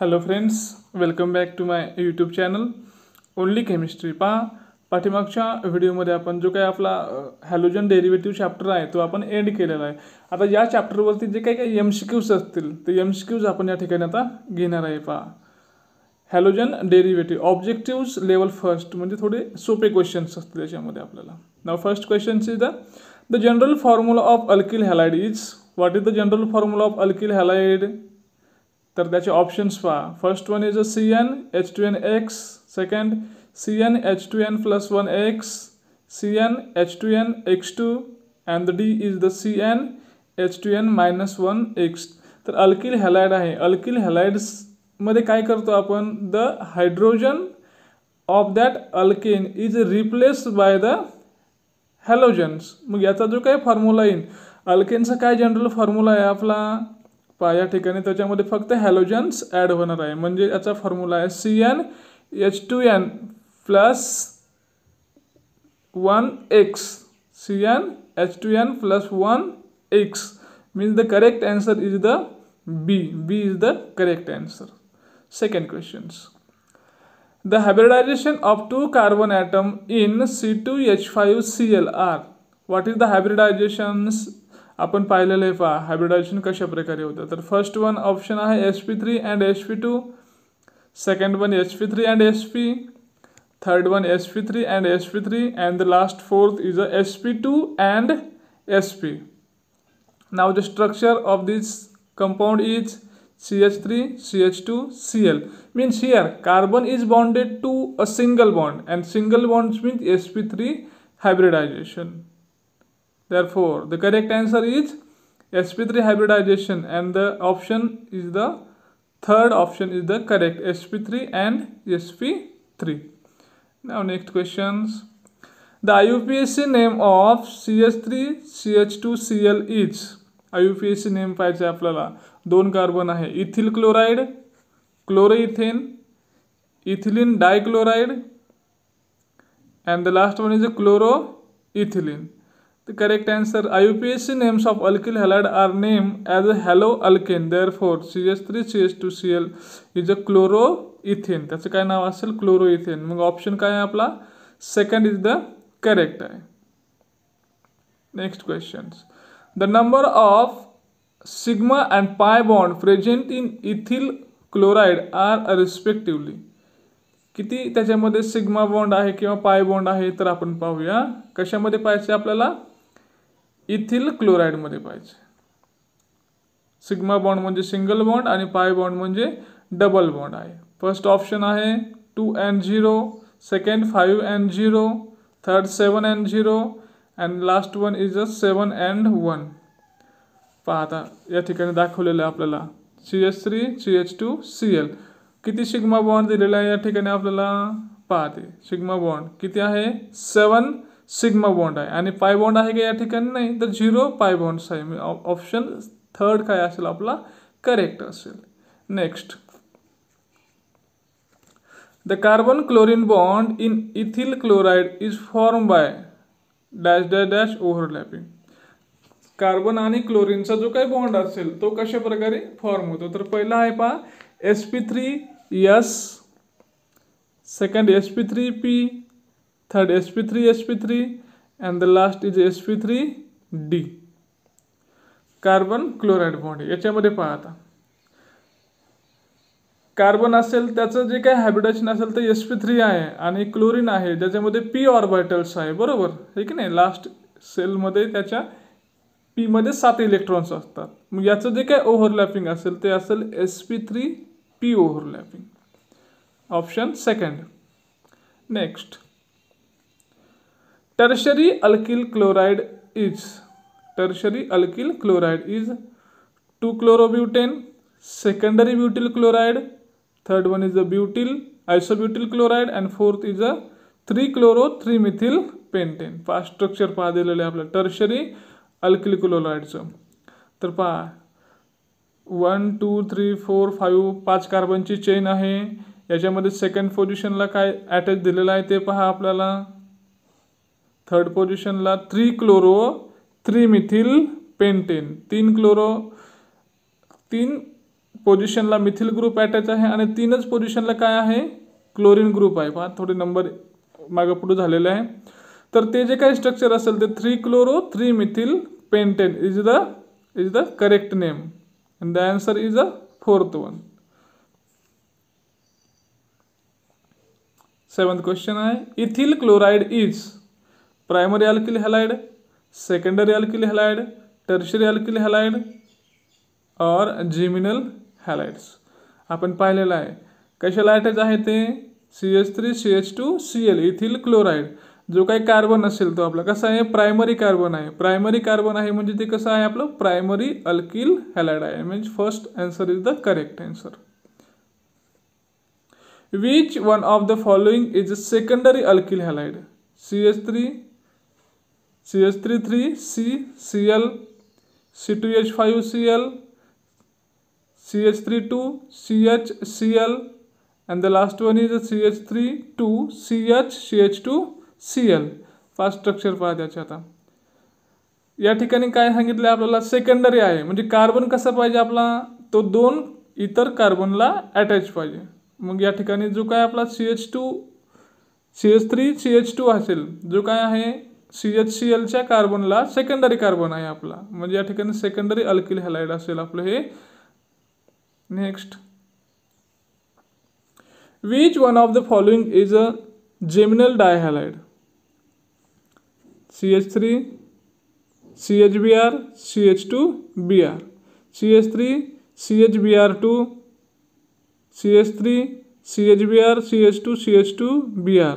Hello friends, welcome back to my YouTube channel only chemistry. पाठीमागच्या व्हिडिओमध्ये आपण जो काही आपला हॅलोजन डेरिव्हेटिव्ह चॅप्टर आहे तो आपण एंड केलेला आहे. आता या चॅप्टरवरती जे काही MCQs असतील ते MCQs आपण या ठिकाणी आता घेणार आहे. Halogen derivative objectives level first, म्हणजे थोडे सोपे क्वेश्चन्स असतील याच्यामध्ये आपल्याला. नाव first question is the general formula of alkyl halide is. What is the general formula of alkyl halide? तर त्याचे ऑप्शन्स पहा. First one is CnH2nX, second CnH2n plus 1x, CnH2nX2 and the D is the CnH2n minus 1x. तर alkyl halide आहे. Alkyl हॅलाइड्स मध्ये काय करतो आपण? The hydrogen of that alkane is replaced by the halogens. मग याचा जो काही फॉर्म्युला येईल, अल्केनचा काय जनरल फॉर्म्युला आहे आपला या ठिकाणी, त्याच्यामध्ये फक्त हॅलोजन्स ॲड होणार आहे. म्हणजे याचा फॉर्म्युला आहे CnH2n plus 1x. CnH2n plus 1x means the correct answer is the B. B is the correct answer. Second questions. The hybridization of two carbon atom in C2H5Cl are. What is the hybridizations? आपण पाहिलेलं आहे. Hybridisation कशा प्रकारे होतं. तर first one option आहे sp3 and sp2, second one sp3 and sp, third one sp3 and sp3 and the last fourth is sp2 and sp. Now the structure of this compound is CH3 CH2 Cl. means here carbon is bonded to a single bond and single bonds means sp3 hybridization. Therefore, the correct answer is sp3 hybridization and the option is the third option is the correct, sp3 and sp3. Now next questions. The IUPAC name of CH3 CH2 Cl is. IUPAC name पाहिजे आपल्याला. दोन carbon आहे, ethyl chloride, chloroethane, ethylene dichloride and the last one is a chloroethylene. The correct answer, IUPAC names of alkyl halide are named as a haloalkane. Therefore, CH3 CH2 Cl is a chloroethane. त्याचं काय नाव असेल? Chloroethane. मग option काय आहे आपला? Second is the correct आहे. Next questions. The number of sigma and pi bond present in ethyl chloride are respectively. किती त्याच्यामध्ये सिग्मा बॉन्ड आहे किंवा पाय बॉन्ड आहे तर आपण पाहूया. कशामध्ये पाहिजे आपल्याला? इथिल क्लोराइड मध्ये पाहिजे. सिग्मा बॉन्ड म्हणजे सिंगल बॉन्ड आणि पाय बॉन्ड म्हणजे डबल बॉन्ड आहे. फर्स्ट ऑप्शन आहे 2N0, second 5N0, third 7N0 and last one is 7N1. पहा आता या ठिकाणी दाखवलेलं आहे आपल्याला CH3 CH2 Cl. किती सिग्मा बॉन्ड दिलेला आहे या ठिकाणी आपल्याला? पाहते सिग्मा बॉन्ड किती आहे? 7 सिग्मा बॉन्ड आहे. आणि पाय बॉन्ड आहे का या ठिकाणी? नाही, तर 0 पाय बॉन्ड्स आहे. ऑप्शन थर्ड काय असेल आपला? करेक्ट असेल. Next. The carbon chlorine bond in ethyl chloride is form by dash dash dash overlapping. Carbon आणि क्लोरीनचा जो काही बॉन्ड असेल तो कशा प्रकारे फॉर्म होतो? तर पहिला आहे पहा sp3s, second sp3p, third sp3 and the last is sp3d. Carbon chloride bond याच्यामध्ये पहा. आता कार्बन असेल त्याचं जे काही हायब्रिडायझेशन असेल तर sp3 आहे आणि क्लोरीन आहे ज्याच्यामध्ये p ऑर्बिटल्स आहे, बरोबर आहे की नाही. लास्ट सेलमध्ये त्याच्या p मध्ये 7 इलेक्ट्रॉन्स असतात. मग याचं जे काही ओव्हरलॅपिंग असेल ते असेल sp3p overlapping. Option second. Next. Tertiary alkyl chloride is. Tertiary alkyl chloride is 2-chlorobutane, secondary butyl chloride, third one is the butyl isobutyl chloride and fourth is a 3-chloro-3-methyl pentane. पाच structure पहा दिलेले आपल्याला tertiary alkyl क्लोराइडचं. तर पहा 1 2 3 4 5 5 कार्बनची chain आहे. याच्यामध्ये second पोझिशनला काय अटॅच दिलेलं आहे ते पहा आपल्याला. थर्ड पोझिशनला 3-chloro-3-methyl पेंटेन, 3 पोझिशनला मिथिल ग्रुप अटॅच आहे आणि 3च पोझिशनला काय आहे, क्लोरीन ग्रुप आहे. पहा थोडे नंबर मागे पुढे झालेले आहे. तर ते जे काही स्ट्रक्चर असेल ते 3 chloro 3 methyl pentane is the correct name and the answer is the fourth one. 7th question है, ethyl chloride is primary alkyl halide, secondary alkyl halide, tertiary alkyl halide और geminal halides. आपण पाहिलेलं आहे. कशाला attach आहे ते, CH3 CH2 Cl ethyl chloride. जो काही कार्बन असेल तो आपला कसा आहे, प्रायमरी कार्बन आहे. प्रायमरी कार्बन आहे म्हणजे ते कसं आहे आपलं, प्रायमरी अल्किल हॅलाइड आहे. म्हणजे first answer is the correct answer. Which one of the following is a secondary alkyl halide, CH3 3 C Cl C2H5 Cl CH3 2 CH Cl and the last one is a CH3 2 CH CH2 Cl. Fast structure पहा त्याचे. आता या ठिकाणी काय सांगितलं आपल्याला, secondary आहे म्हणजे कार्बन कसा पाहिजे आपला, तो 2 इतर कार्बनला अटॅच पाहिजे. मग या ठिकाणी जो काय आपला CH3 CH2 असेल, जो काय आहे CHClच्या कार्बनला सेकंडरी कार्बन आहे आपला, म्हणजे या ठिकाणी सेकंडरी अल्किल हॅलाइड असेल आपलं हे. Next, which one of the following is a geminal dihalide, CH3 CHBr CH2Br CH3 CHBr2 CH3 CHBr CH2 CH2Br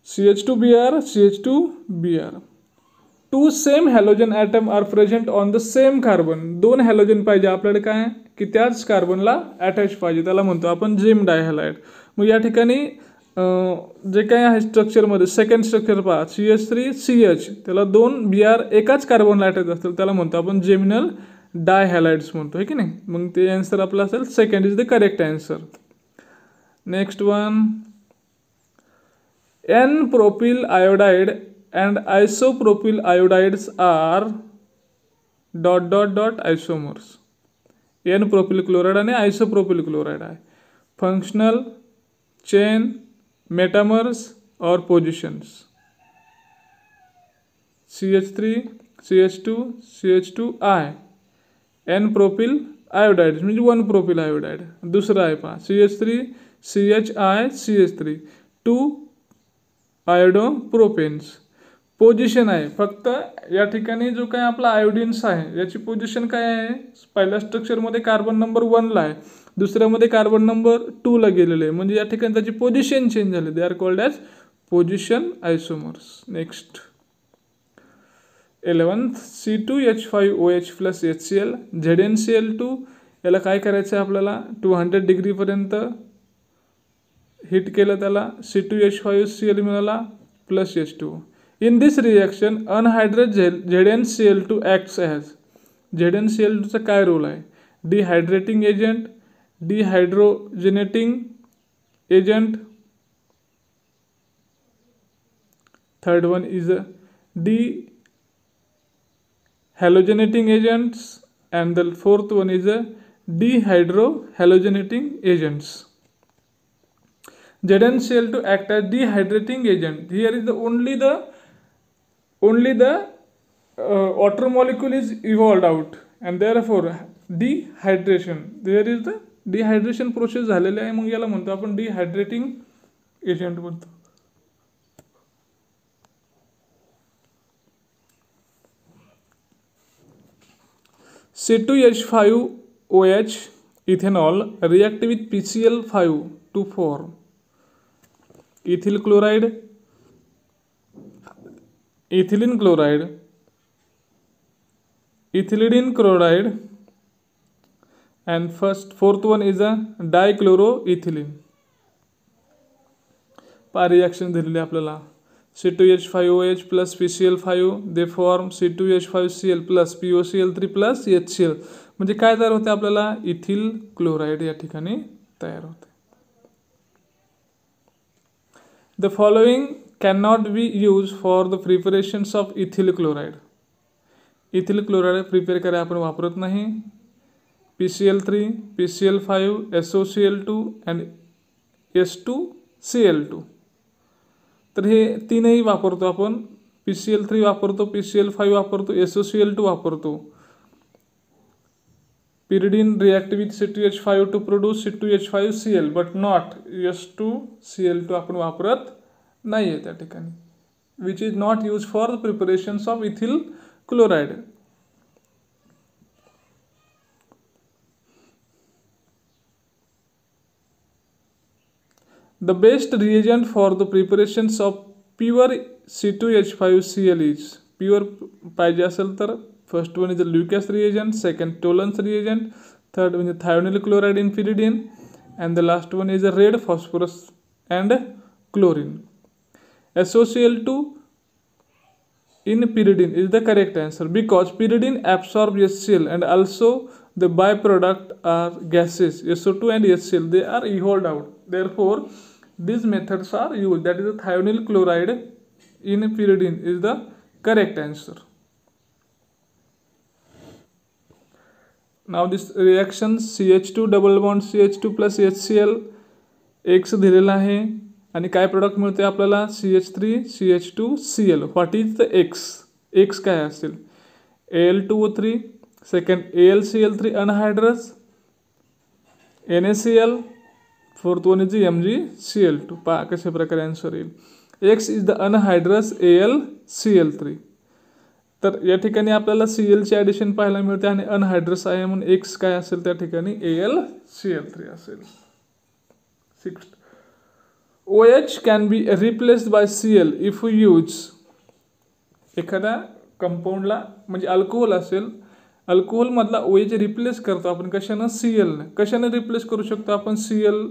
CH2Br CH2Br. 2 same halogen atom are present on the same carbon. 2 halogen पाहिजे आपल्याला काय की त्याच कार्बनला attach पाहिजे, त्याला म्हणतो आपण जेम डायहॅलाइड. मग या ठिकाणी जे काय आहे स्ट्रक्चरमध्ये सेकंड स्ट्रक्चर पहा, CH3 CH त्याला 2 Br एकाच कार्बनला अटॅच असतील, त्याला म्हणतो आपण जेमिनल डायहॅलाइड्स म्हणतो, आहे की नाही. मग ते आन्सर आपलं असेल second is the correct answer. Next one, N propyl iodide and isopropyl iodides are ... isomers. N propyl chloride आणि आयसोप्रोपिल क्लोराइड आहे. फंक्शनल, चेन, मेटामर्स और positions. CH3 CH2 CH2I. N propyl iodide म्हणजे 1 propyl iodide. दुसरा आहे पहा CH3 CHI CH3 2 आयोडोप्रोपेन्स. Position आहे फक्त या ठिकाणी जो काय आपला आयोडीन्स आहे याची पोजिशन काय आहे, पहिल्या स्ट्रक्चरमध्ये कार्बन नंबर 1 ला आहे, दुसऱ्यामध्ये कार्बन नंबर 2 ला गेलेले आहे, म्हणजे या ठिकाणी त्याची पोजिशन चेंज झाली. They are called as position आयसोमर्स. Next 11th, C2H5OH plus HCl ZnCl2. याला काय करायचं आहे आपल्याला, 200 डिग्रीपर्यंत हीट केलं, त्याला C2H5Cl मिळाला plus H2. In this reaction, anhydrous ZnCl2 acts as. ZnCl2 चा काय रोल आहे, dehydrating agent, dehydrogenating agent. Third one is halogenating agents and the fourth one is dehydrohalogenating agents. ZnCl2 act as dehydrating agent. Here is only the water molecule is evolved out and therefore dehydration, there is the dehydration process झालेले आहे, मग याला म्हणतो आपण dehydrating agent म्हणतो. C2H5OH ethanol react with PCl5 to form ethyl chloride, ethylene chloride, ethylene chloride, and fourth one is a dichloroethylene. पा reaction दिलेली आपल्याला, C2H5OH plus PCl5 they form C2H5Cl plus POCl3 plus HCl. म्हणजे काय तयार होते आपल्याला, ethyl chloride या ठिकाणी तयार होते. The following cannot be used for the preparations of ethyl chloride. Ethyl chloride prepare करायला आपण वापरत नाही. PCl3, PCl5, SOCl2 and S2Cl2. तर हे तीनही वापरतो आपण. PCl3 वापरतो, PCl5 वापरतो, SOCl2 वापरतो. Pyridine react with C2H5 to produce C2H5Cl but not S2Cl2 आपण वापरत नाहीये त्या ठिकाणी, which is not used for the preparations of ethyl chloride. The best reagent for the preparations of pure C2H5Cl is, pure पाहिजे असेल तर first one is Lucas reagent, second Tollens reagent, third one is thionyl chloride in pyridine, and the last one is a red phosphorus and chlorine. SOCl2 in pyridine is the correct answer because pyridine absorbs HCl and also the byproduct are gases SO2 and HCl, they are evolved out. Therefore these methods are used. That is the thionyl chloride in pyridine is the correct answer. Now this reaction CH2 double bond CH2 plus HCl X दिलेला आहे आणि काय product मिळते आपल्याला CH3 CH2Cl. What is the X काय असेल Al2O3, second AlCl3 anhydrous, NaCl, fourth one is MgCl2. पहा कशा प्रकारे आन्सर येईल. X is the anhydrous AlCl3. तर या ठिकाणी आपल्याला Cl चे ॲडिशन पाहायला मिळते आणि अनहायड्रस आहे म्हणून X काय असेल त्या ठिकाणी AlCl3 असेल. Sixth, OH can be replaced by Cl if we use. एखाद्या कंपाऊंडला म्हणजे अल्कोहोल असेल, अल्कोहोल मधला OH रिप्लेस करतो आपण कशानं Cl ने. कशाने रिप्लेस करू शकतो आपण Cl,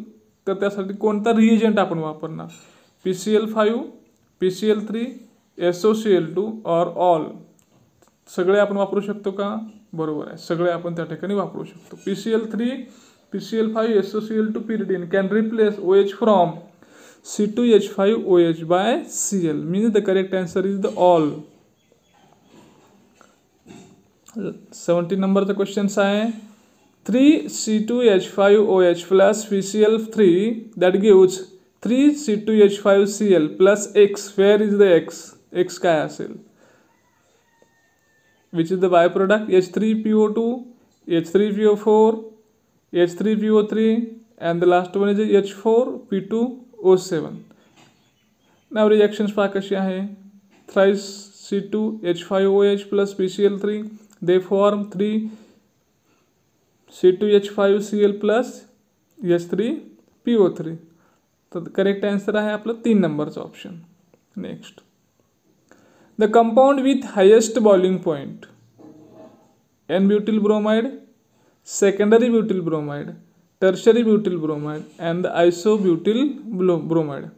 तर त्यासाठी कोणता रिएजंट आपण वापरणार PCl5, PCl3, SOCl2 और ऑल. सगळे आपण वापरू शकतो का? बरोबर आहे, सगळे आपण त्या ठिकाणी वापरू शकतो. PCl3, PCl5, SOCl2 pyridine can replace OH from C2H5OH by Cl. Means the correct answer is the all. 17 नंबरचा क्वेश्चन आहे 3C2H5OH plus PCl3 that gives 3C2H5Cl plus X. Where is the X? X काय असेल? Which is the byproduct H3PO2, H3PO4, H3PO3 and the last one is H4P2O7. Now reactions पहा कशी आहे. Thrice C2H5OH plus PCl3 they form 3C2H5Cl plus H3PO3. तर correct answer आहे आपलं 3 नंबरचा option. Next, the compound with highest boiling point N-butyl bromide, secondary butyl bromide, tertiary butyl bromide and the isobutyl bromide.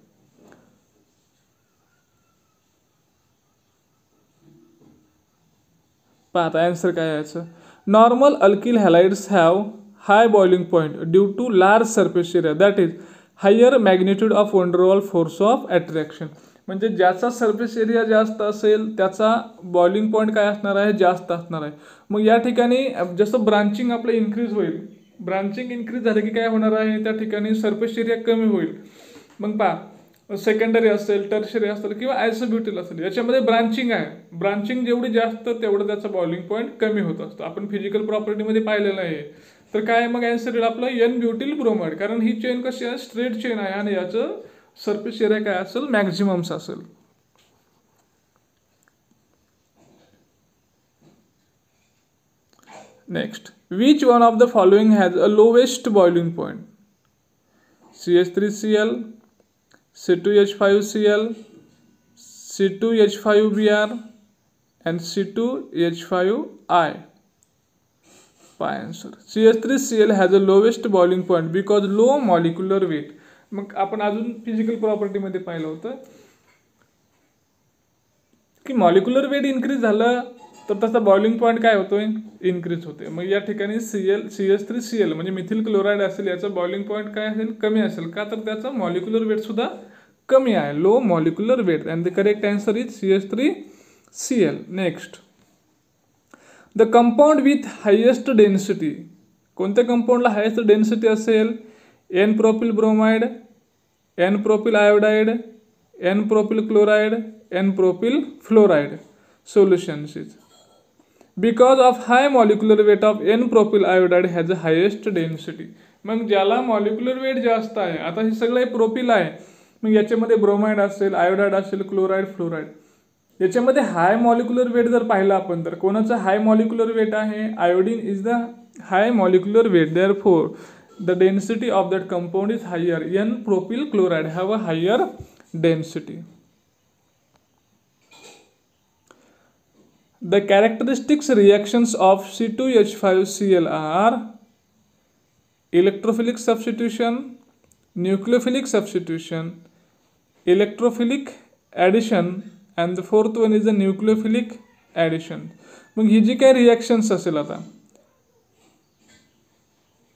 पाहता answer काय याचं. Normal alkyl halides have high boiling point due to large surface area that is higher magnitude of van der Waals force of attraction. म्हणजे ज्याचा surface area जास्त असेल त्याचा boiling point काय असणार आहे, जास्त असणार आहे. मग या ठिकाणी जसं ब्रांचिंग आपलं इन्क्रीज होईल, ब्रांचिंग इन्क्रीज झालं की काय होणार आहे, त्या ठिकाणी सरफेस एरिया कमी होईल. मग पहा सेकंडरी असेल, टर्शरी असेल किंवा आयसोब्युटिल असेल, याच्यामध्ये ब्रांचिंग आहे. ब्रांचिंग जेवढी जास्त तेवढं त्याचा बॉइलिंग पॉईंट कमी होत असतो. आपण फिजिकल प्रॉपर्टीमध्ये पाहिलेलं आहे. तर काय मग आन्सर येईल आपलं N-butyl bromide. कारण ही चेन कशी आहे, स्ट्रेट चेन आहे आणि याचं सरफेस एरिया काय असेल, मॅक्झिमम्स असेल. Next, which one of the following has a lowest boiling point? CH3Cl, C2H5Cl, C2H5Br and C2H5I. Answer, CH3Cl has a lowest boiling point because low molecular weight. मग आपण अजून physical प्रॉपर्टीमध्ये पाहिलं होतं की मॉलिक्युलर वेट इन्क्रीज झालं तर त्याचा बॉइलिंग पॉईंट काय होतोय, इन्क्रीज होते. मग या ठिकाणी CH3Cl म्हणजे मिथिल क्लोराईड असेल, याचा बॉइलिंग पॉईंट काय असेल, कमी असेल. का तर त्याचा मॉलिक्युलर वेट सुद्धा कमी आहे, low molecular weight. And the correct answer is CH3Cl. Next, the compound with highest density कोणत्या कंपाऊंडला हायेस्ट डेन्सिटी असेल? N propyl bromide, n propyl iodide, n propyl chloride, n propyl fluoride. Solutions is because of high molecular weight of N propyl iodide has the highest density. मग ज्याला molecular weight जास्त आहे, आता हे सगळे propyl आहे, मग याच्यामध्ये ब्रोमाइड असेल, आयोडाइड असेल, क्लोराइड, फ्लोराइड, याच्यामध्ये हाय मॉलिक्युलर वेट जर पाहिलं आपण तर कोणाचं हाय मॉलिक्युलर वेट आहे? Iodine is the high molecular weight. Therefore the density of that compound is higher. N propyl chloride have a higher density. The characteristics reactions of C2H5Cl are electrophilic substitution, nucleophilic substitution, electrophilic addition, and the fourth one is the nucleophilic addition. मग ही जी काही reactions असेल आता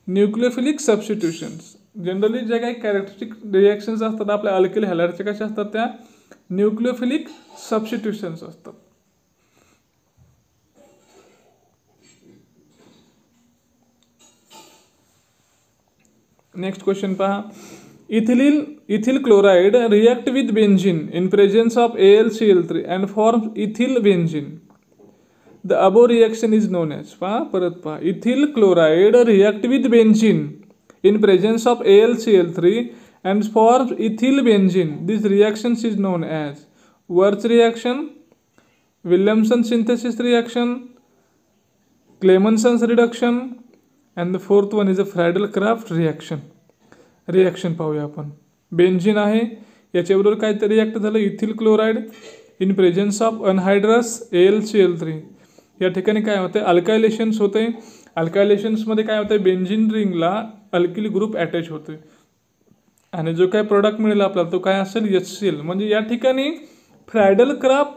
nucleophilic substitutions, generally ज्या काही characteristic reactions असतात आपल्या alkyl हॅलाइडच्या कशा असतात? त्या न्यूक्लियोफिलिक सबस्टिट्यूशन्स असतात. नेक्स्ट क्वेश्चन पहा. Ethyl chloride react with benzene in presence of AlCl3 and form ethyl benzene. The above reaction is known as. पहा परत पहा. Ethyl chloride react with benzene in presence of AlCl3 and form ethyl benzene. This reaction is known as Wurtz reaction, Williamson synthesis reaction, Clemmensen's reduction, and the fourth one is a Friedel Crafts reaction. Reaction पाहूया आपण. Benzene आहे, याच्याबरोबर काहीतरी react झालं ethyl chloride in presence of anhydrous AlCl3. या ठिकाणी काय होते? अल्कायलेशन्स होते. अल्कायलेशन्समध्ये काय होतं? बेंझीन रिंगला अल्किल ग्रुप अटॅच होते आणि जो काय प्रोडक्ट मिळेल आपल्याला तो काय असेल? HCl. म्हणजे या ठिकाणी फ्रॅडल क्राफ्ट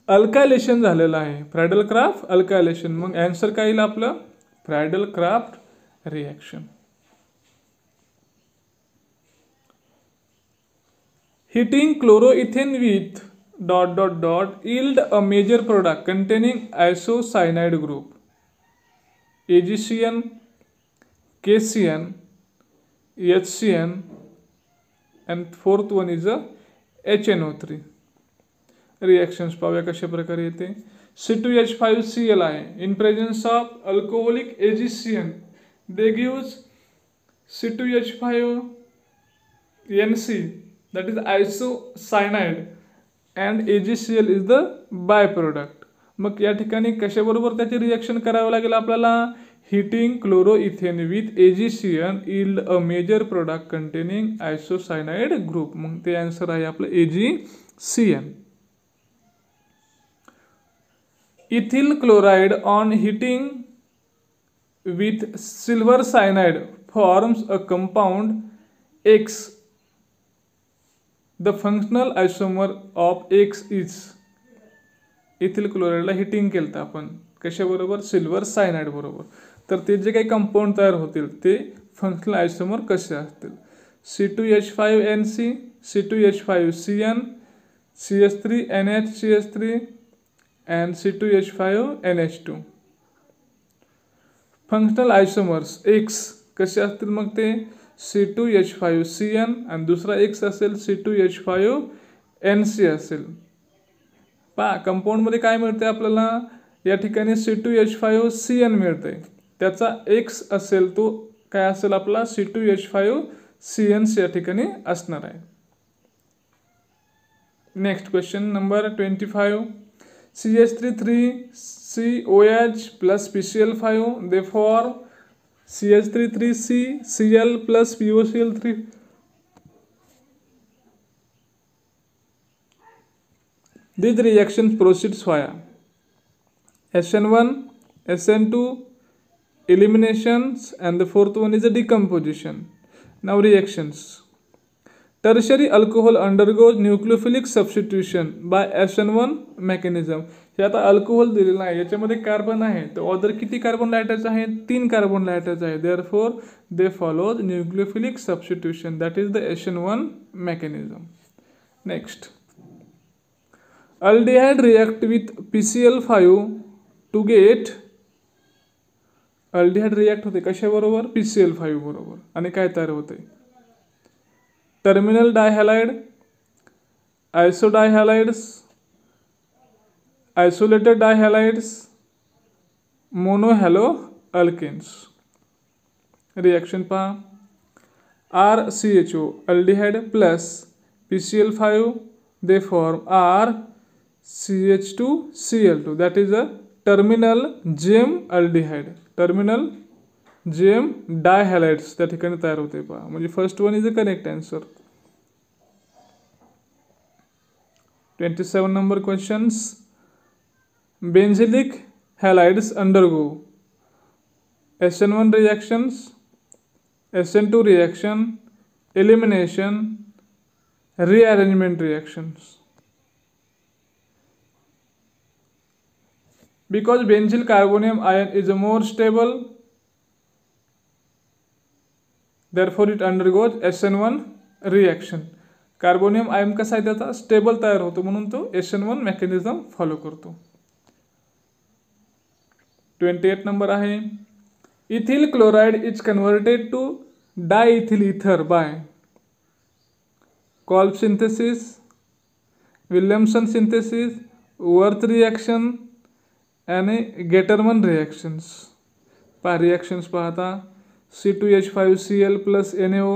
अल्कायलेशन झालेलं आहे. फ्रॅडल क्राफ्ट अल्कायलेशन. मग आन्सर काय येईल आपलं? फ्रॅडल craft reaction. Heating chloroethane with ... yield a major product containing isocyanide group AgCN, KCN, HCN, and fourth one is a HNO3. Reactions पाहूया कशा प्रकारे येते. C2H5Cl आहे in presence of alcoholic AgCN. They gives C2H5NC, that is isocyanide, and AgCl is the byproduct. मग या ठिकाणी कशाबरोबर त्याची reaction करावं लागेल आपल्याला? Heating chloroethane with AgCN yield a major product containing isocyanide group. मग ते आन्सर आहे आपलं AgCN. Ethyl chloride on heating with silver cyanide forms a compound X. The functional isomer of X is. Ethyl क्लोराइडला heating केलं आपण कशाबरोबर? Silver cyanide बरोबर. तर ते जे काही कंपाऊंड तयार होतील ते फंक्शनल आयसोमर कसे असतील? C2H5NC, C2H5CN, CH3NH, and C2H5NH2. Functional आयसोमर्स X कसे असतील? मग ते C2H5CN आणि दुसरा X असेल C2H5NC असेल. पहा कंपाऊंडमध्ये काय मिळते आपल्याला? या ठिकाणी C2H5CN मिळते, त्याचा X असेल तो काय असेल आपला? C2H5CN या ठिकाणी असणार आहे. Next question number 25. CH33COH plus PCl5, they form CH33CCl plus POCl3. These reactions proceeds via SN1, SN2, eliminations, and the fourth one is a decomposition. Now reactions. Tertiary alcohol undergoes nucleophilic substitution by SN1 mechanism. हे आता alcohol दिलेलं आहे, याच्यामध्ये carbon आहे, तर other किती carbon attach आहे? 3 carbon attach आहे. Therefore they follows nucleophilic substitution, that is the SN1 mechanism. Next, aldehyde react with PCl5 to get aldehyde react होते कशाबरोबर, PCl5 बरोबर, आणि काय तयार होते, टर्मिनल डायहॅलाइड, आयसोडायहॅलाइड्स, आयसोलेटेड डायहॅलाइड्स, मोनोहॅलो अल्केन्स. रिॲक्शन पहा, RCHO aldehyde plus PCl5 they form RCH2Cl2, that is a terminal JM aldehyde, terminal JM dihalides त्या ठिकाणी तयार होते पहा. म्हणजे first one is the correct answer. 27 number questions. Benzylic halides undergo SN1 reactions, SN2 reaction, elimination, rearrangement reactions. Because benzyl carbonium ion is more stable, therefore it undergoes SN1 reaction. Carbonium ion कसा आहे त्याचा, stable तयार होतो म्हणून तो SN1 mechanism follow करतो. 28 number आहे, ethyl chloride is converted to diethyl ether by Kolbe synthesis, Williamson synthesis, Wurtz reaction आणि गेटरमन रिॲक्शन्स. पहा रिॲक्शन्स पाहता, C2H5Cl plus NaO,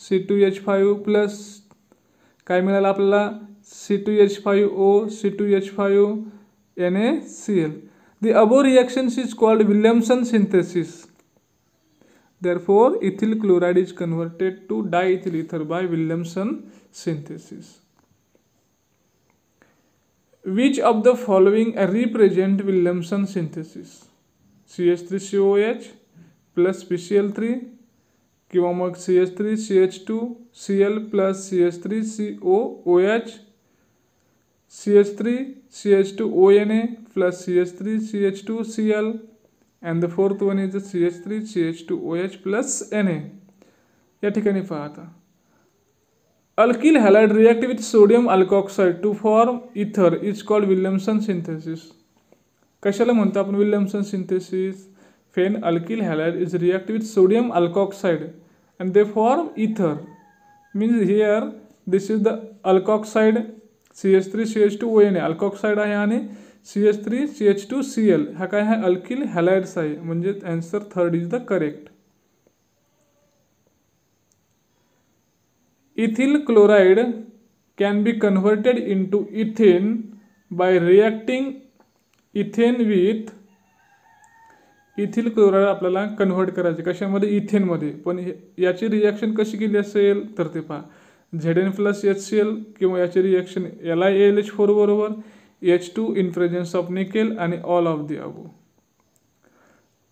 C2H5 plus काय मिळालं आपल्याला, C2H5O, C2H5 NaCl. The above reaction is called Williamson synthesis. Therefore, ethyl chloride is converted to diethyl ether by Williamson synthesis. Which of the following represent Williamson synthesis? CH3COH plus PCl3 किंवा मग CH3CH2Cl plus CH3COOH, CH3CH2ONA plus CH3CH2Cl, and the fourth one is the CH3CH2OH plus Na. या ठिकाणी पाहता, alkyl halide react with sodium alkoxide to form ether is called Williamson synthesis. कशाला म्हणतो आपण Williamson synthesis? When alkyl halide is react with sodium alkoxide and they form ether, means here this is the alkoxide CH3CH2ONA alkoxide आहे आणि CH3CH2Cl हा काय आहे, alkyl हॅलाइड्स आहे. म्हणजे answer third is the correct. Ethyl chloride can be converted into ethane by reacting ethane with, ethyl chloride आपल्याला convert करायचे कशामध्ये, इथेनमध्ये. पण याची रिॲक्शन कशी केली असेल तर ते पहा, Zn प्लस HCl किंवा याची रिॲक्शन LiAlH4 बरोबर H2 in presence of nickel आणि ऑल ऑफ दी अबो.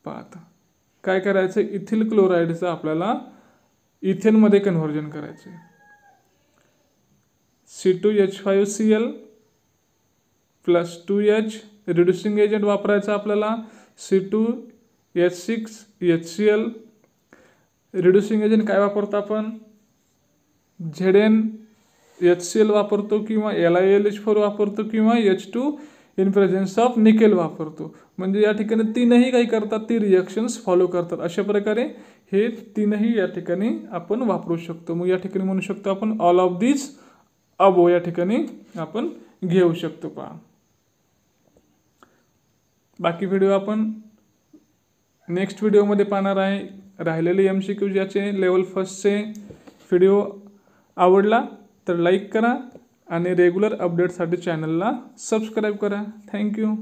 पाहता काय करायचं, इथिल क्लोराइडचं आपल्याला इथेनमध्ये कन्व्हर्जन करायचे. C2H5Cl plus 2H reducing agent वापरायचा आपल्याला, C2H6HCl रिड्युसिंग एजंट काय वापरतो आपण, ZnHCl वापरतो किंवा LiAlH4 वापरतो किंवा H2 in presence of nickel वापरतो. म्हणजे या ठिकाणी तीनही काही करतात, ती रिॲक्शन्स फॉलो करतात. अशा प्रकारे हे तीनही या ठिकाणी आपण वापरू शकतो. मग या ठिकाणी म्हणू शकतो आपण ऑल ऑफ दिस अबो या ठिकाणी आपण घेऊ शकतो. पहा बाकी व्हिडिओ आपण नेक्स्ट व्हिडिओमध्ये पाहणार आहे. राहिलेले MCQ ज्याचे लेवल फर्स्टचे व्हिडिओ आवडला तर लाईक करा आणि रेग्युलर अपडेटसाठी चॅनलला सबस्क्राईब करा. थँक्यू.